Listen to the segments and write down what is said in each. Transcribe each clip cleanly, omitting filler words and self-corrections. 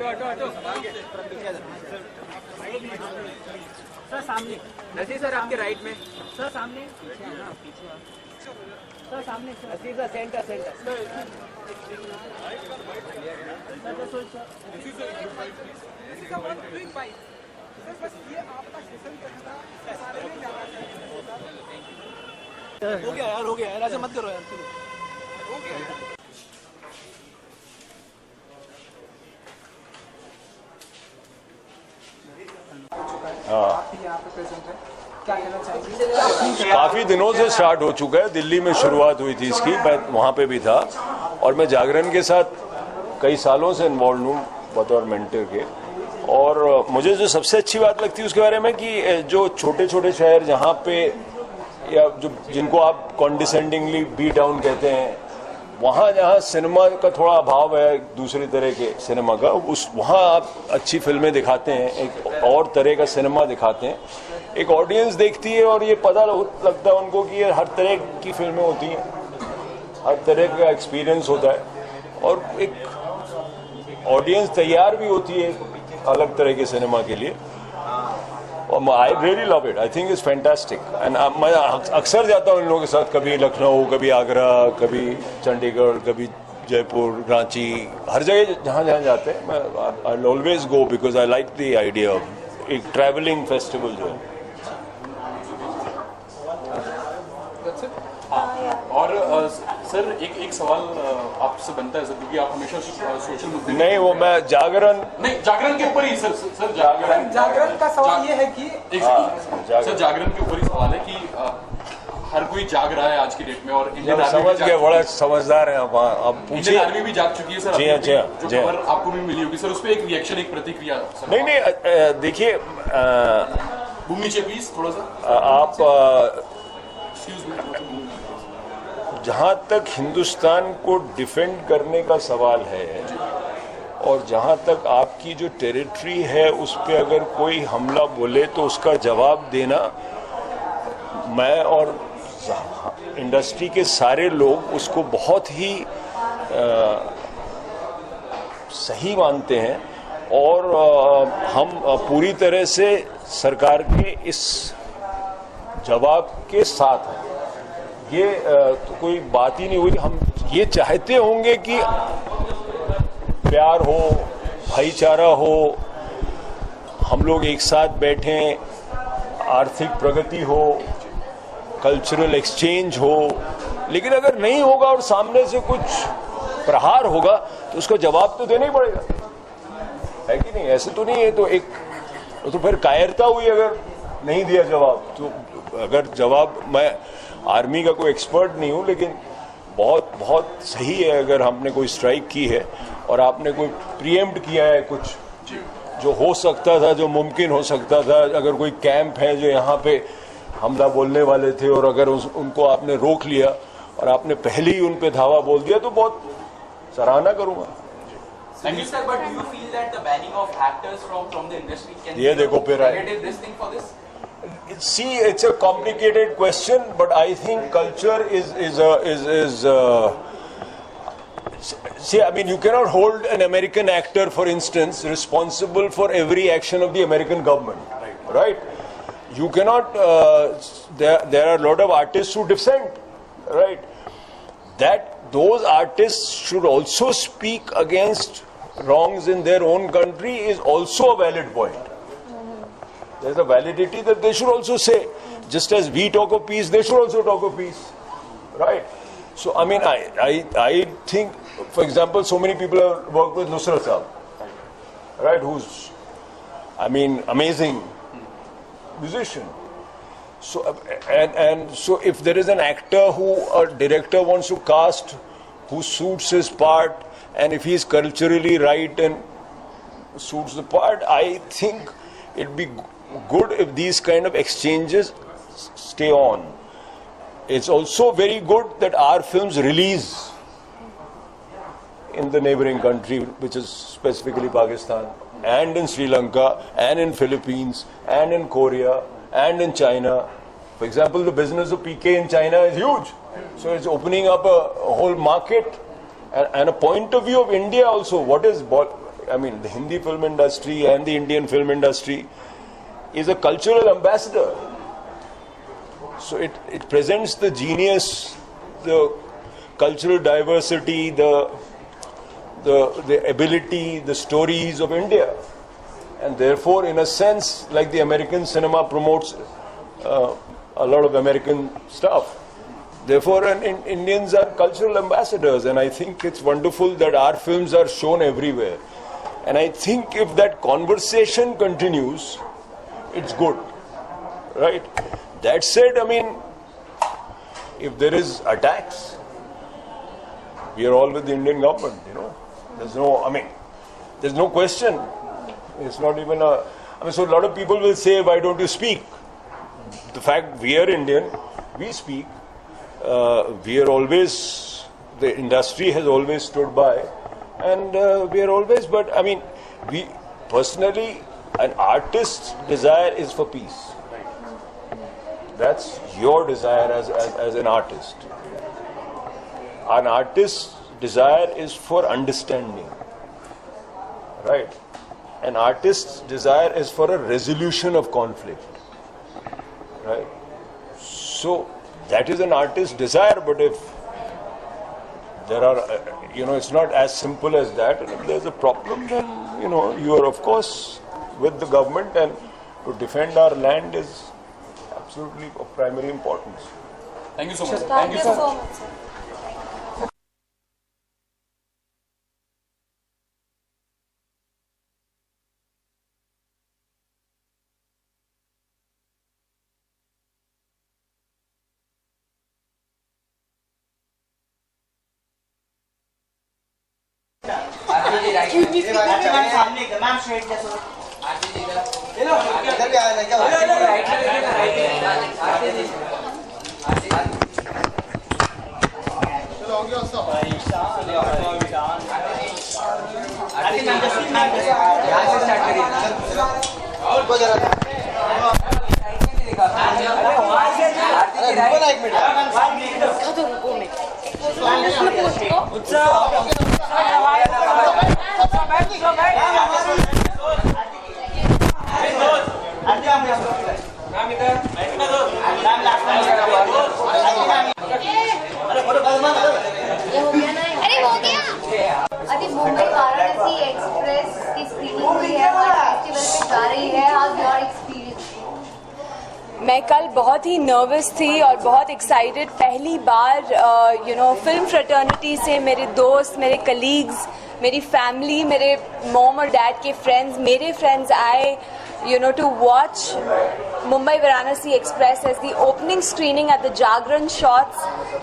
Sir सामने, Naseer sir आपके right में, सर सामने, सर सामने, नसीर सर सेंटर सेंटर। हो गया यार, ऐसे मत करो यार। काफ़ी दिनों से स्टार्ट हो चुका है। दिल्ली में शुरुआत हुई थी इसकी, मैं वहाँ पे भी था और मैं जागरण के साथ कई सालों से इन्वॉल्व हूँ बतौर मेंटर के। और मुझे जो सबसे अच्छी बात लगती है उसके बारे में कि जो छोटे छोटे शहर जहाँ पे या जो जिनको आप कॉन्डिसेंडिंगली बी टाउन कहते हैं, वहाँ जहाँ सिनेमा का थोड़ा अभाव है दूसरी तरह के सिनेमा का, उस वहाँ आप अच्छी फिल्में दिखाते हैं, एक और तरह का सिनेमा दिखाते हैं, एक ऑडियंस देखती है और ये पता लगता है उनको कि ये हर तरह की फिल्में होती हैं, हर तरह का एक्सपीरियंस होता है और एक ऑडियंस तैयार भी होती है अलग तरह के सिनेमा के लिए। I really love it, I think it's fantastic. And मैं अक्सर जाता हूँ इन लोगों के साथ, कभी लखनऊ, कभी आगरा, कभी चंडीगढ़, कभी जयपुर, रांची, हर जगह जहाँ जहाँ जाते हैं मैं I always go because I like the idea of एक ट्रैवलिंग फेस्टिवल जो है। और सर एक सवाल आपसे बनता है सर, क्योंकि आप हमेशा सोशल मुद्दे नहीं, वो मैं जागरण के ऊपर ही सर जागरण का सवाल ये है कि सर जागरण के ऊपर ही सवाल है कि हर कोई जाग रहा है आज की डेट में और इंडियन आर्मी समझ गए, बड़ा समझदार है आप पूछिए। इंडियन आर्मी भी जाग चुकी है सर। जी हाँ, जी हाँ, जो खबर आपको भी मिली होगी सर, उस पर एक रिएक्शन, एक प्रतिक्रिया। नहीं, देखिए नीचे प्लीज थोड़ा सा आप जहाँ तक हिंदुस्तान को डिफेंड करने का सवाल है और जहाँ तक आपकी जो टेरिटरी है उस पर अगर कोई हमला बोले तो उसका जवाब देना, मैं और इंडस्ट्री के सारे लोग उसको बहुत ही सही मानते हैं और हम पूरी तरह से सरकार के इस जवाब के साथ हैं। ये तो कोई बात ही नहीं हुई। हम ये चाहते होंगे कि प्यार हो, भाईचारा हो, हम लोग एक साथ बैठें, आर्थिक प्रगति हो, कल्चरल एक्सचेंज हो, लेकिन अगर नहीं होगा और सामने से कुछ प्रहार होगा तो उसका जवाब तो देना ही पड़ेगा, है कि नहीं? ऐसे तो नहीं है तो एक तो फिर कायरता हुई अगर नहीं दिया जवाब। तो अगर जवाब, मैं आर्मी का कोई एक्सपर्ट नहीं हूं, लेकिन बहुत बहुत सही है अगर हमने कोई स्ट्राइक की है और आपने कोई प्रीएम्प्ट किया है कुछ जो हो सकता था, जो मुमकिन हो सकता था। अगर कोई कैंप है जो यहाँ पे हमला बोलने वाले थे और अगर उनको आपने रोक लिया और आपने पहले ही उन पे धावा बोल दिया तो बहुत सराहना करूंगा। Thank you, sir. But do you feel that the banning of actors from the industry can ये देखो फिर negative this thing for this? See, it's a complicated question, but I think culture is see, I mean, you cannot hold an American actor, for instance, responsible for every action of the American government, right? You cannot. There are a lot of artists who dissent, right? That those artists should also speak against wrongs in their own country is also a valid point. There's a validity that they should also say, just as we talk of peace, they should also talk of peace, right? So I mean, I think, for example, so many people have worked with Nusrat Saab, right? Who's, I mean, amazing musician. So and so if there is an actor who a director wants to cast who suits his part, and if he is culturally right and suits the part, I think it'd be good if these kind of exchanges stay on. It's also very good that our films release in the neighboring country, which is specifically Pakistan, and in Sri Lanka, and in Philippines, and in Korea, and in China. For example, the business of PK in China is huge. So it's opening up a whole market and a point of view of India also. What is I mean, the Hindi film industry and the Indian film industry is a cultural ambassador. So it presents the genius, the cultural diversity, the ability, the stories of India. And therefore, in a sense, like the American cinema promotes a lot of American stuff. Therefore, Indians are cultural ambassadors, and I think it's wonderful that our films are shown everywhere. And I think if that conversation continues, it's good, right? That said, I mean, if there is attacks, we are all with the Indian government, you know. There's no question. It's not even so a lot of people will say, why don't you speak? The fact we are Indian, we speak. We are always, the industry has always stood by, and we are always, but I mean, we personally, an artist's desire is for peace. That's your desire as an artist. An artist's desire is for understanding, right? An artist's desire is for a resolution of conflict, right? So that is an artist's desire, but if there are, it's not as simple as that, and if there's a problem, then, you are of course with the government, and to defend our land is absolutely of primary importance. Thank you so much. Thank you so much, sir. सामने ma'am straight जैसे इधर भी आया क्या चलो हो गया सब यहाँ से स्टार्ट करिए और को जरा एक अरे मुंबई वाराणसी एक्सप्रेस की स्क्रीनिंग हुई है और फेस्टिवल पे जा रही है। How your experience? मैं कल बहुत ही नर्वस थी और बहुत एक्साइटेड, पहली बार फिल्म फ्रेटर्निटी से मेरे दोस्त, मेरे कलीग्स, मेरी फैमिली, मेरे मॉम और डैड के फ्रेंड्स, मेरे फ्रेंड्स आए to watch Mumbai Varanasi Express as the opening screening at the Jagran shots.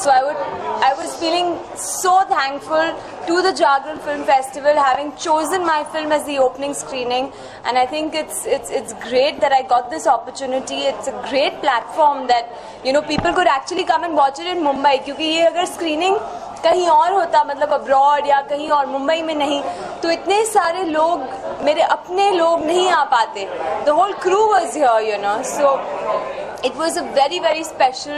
So I was feeling so thankful to the Jagran Film Festival having chosen my film as the opening screening, and I think it's great that I got this opportunity. It's a great platform that people could actually come and watch it in Mumbai, क्योंकि ये अगर screening कहीं और होता, मतलब abroad या कहीं और, मुंबई में नहीं, तो इतने सारे लोग, मेरे अपने लोग नहीं आ पाते. The whole crew was here, so it was a very, very special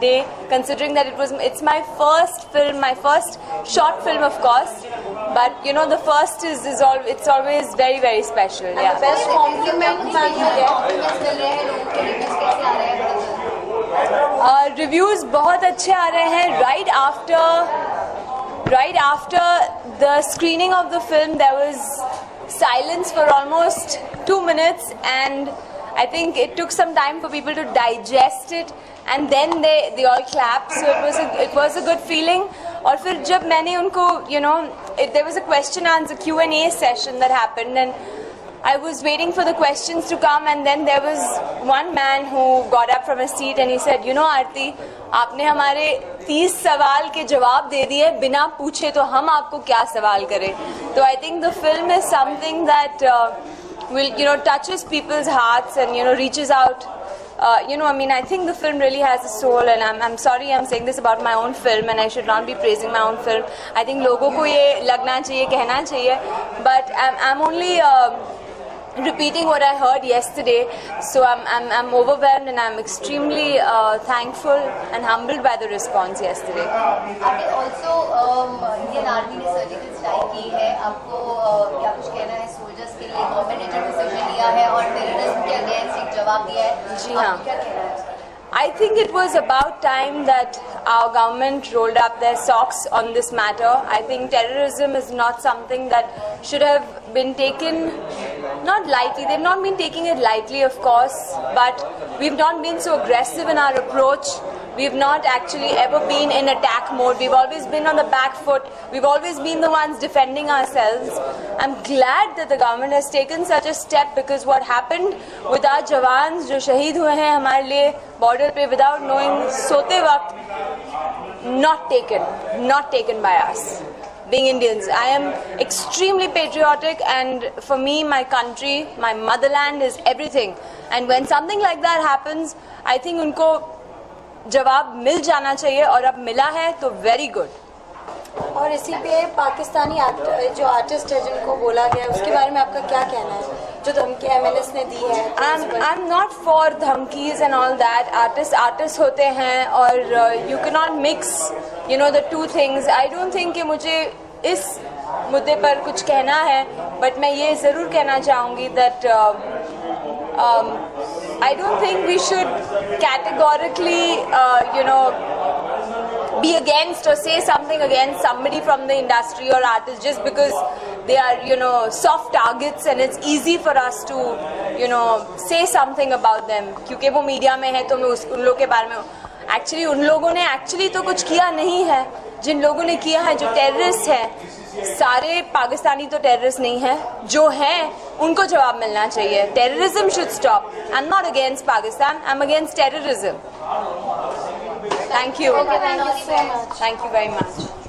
day, considering that it's my first film, my first short film, of course, but the first it's always very, very special. Yeah. The best compliment you get. Reviews बहुत अच्छे आ रहे हैं. Right after the screening of the film, there was silence for almost 2 minutes, and I think it took some time for people to digest it, and then they all clapped. So it was a good feeling. और फिर जब मैंने उनको there was a question answer Q&A session that happened, and I was waiting for the questions to come, and then there was one man who got up from his seat and he said, Aarti, आपने हमारे 30 सवाल के जवाब दे दिए बिना पूछे, तो हम आपको क्या सवाल करें. So I think the film is something that will touches people's hearts and reaches out. I think the film really has a soul, and I'm sorry I'm saying this about my own film, and I should not be praising my own film. I think लोगों को ये लगना चाहिए, कहना चाहिए, but I'm only repeating what I heard yesterday. So I'm overwhelmed, and I'm extremely thankful and humbled by the response yesterday. Also, ये army ने surgical strike की है, आपको क्या कुछ कहना है सोल्जर्स के लिए? गवर्नमेंट ने जो डिसीजन लिया है और टेररिज्म के अगेंस्ट एक जवाब दिया है, जी हाँ। आपको क्या कहना है? I think it was about time that our government rolled up their socks on this matter. I think terrorism is not something that should have been taken not lightly. They've not been taking it lightly, of course, but we've not been so aggressive in our approach. We've not actually ever been in attack mode. We've always been on the back foot. We've always been the ones defending ourselves. I'm glad that the government has taken such a step, because what happened with our jawans जो शहीद हुए हैं हमारे लिए border पे without knowing सोते वक्त, not taken by us. Being Indians, I am extremely patriotic, and for me, my country, my motherland is everything. And when something like that happens, I think उनको जवाब मिल जाना चाहिए, और अब मिला है तो वेरी गुड। और इसी पे पाकिस्तानी जो आर्टिस्ट है जिनको बोला गया, उसके बारे में आपका क्या कहना है, जो धमकी MLS ने दी है? आई एम नॉट फॉर धमकीज एंड ऑल दैट। आर्टिस्ट होते हैं, और you can not mix the two things. I don't think कि मुझे इस मुद्दे पर कुछ कहना है, बट मैं ये ज़रूर कहना चाहूँगी that I don't think we should categorically, be against or say something against somebody from the industry or artist just because they are, soft targets, and it's easy for us to, say something about them. क्योंकि वो media में है तो मैं उन लोगों के बारे में एक्चुअली उन लोगों ने एक्चुअली तो कुछ किया नहीं है। जिन लोगों ने किया है, जो टेररिस्ट हैं, सारे पाकिस्तानी तो टेररिस्ट नहीं है, जो हैं उनको जवाब मिलना चाहिए। Terrorism should stop. I am not against Pakistan, I am against terrorism. Thank you, thank you so much. Thank you very much.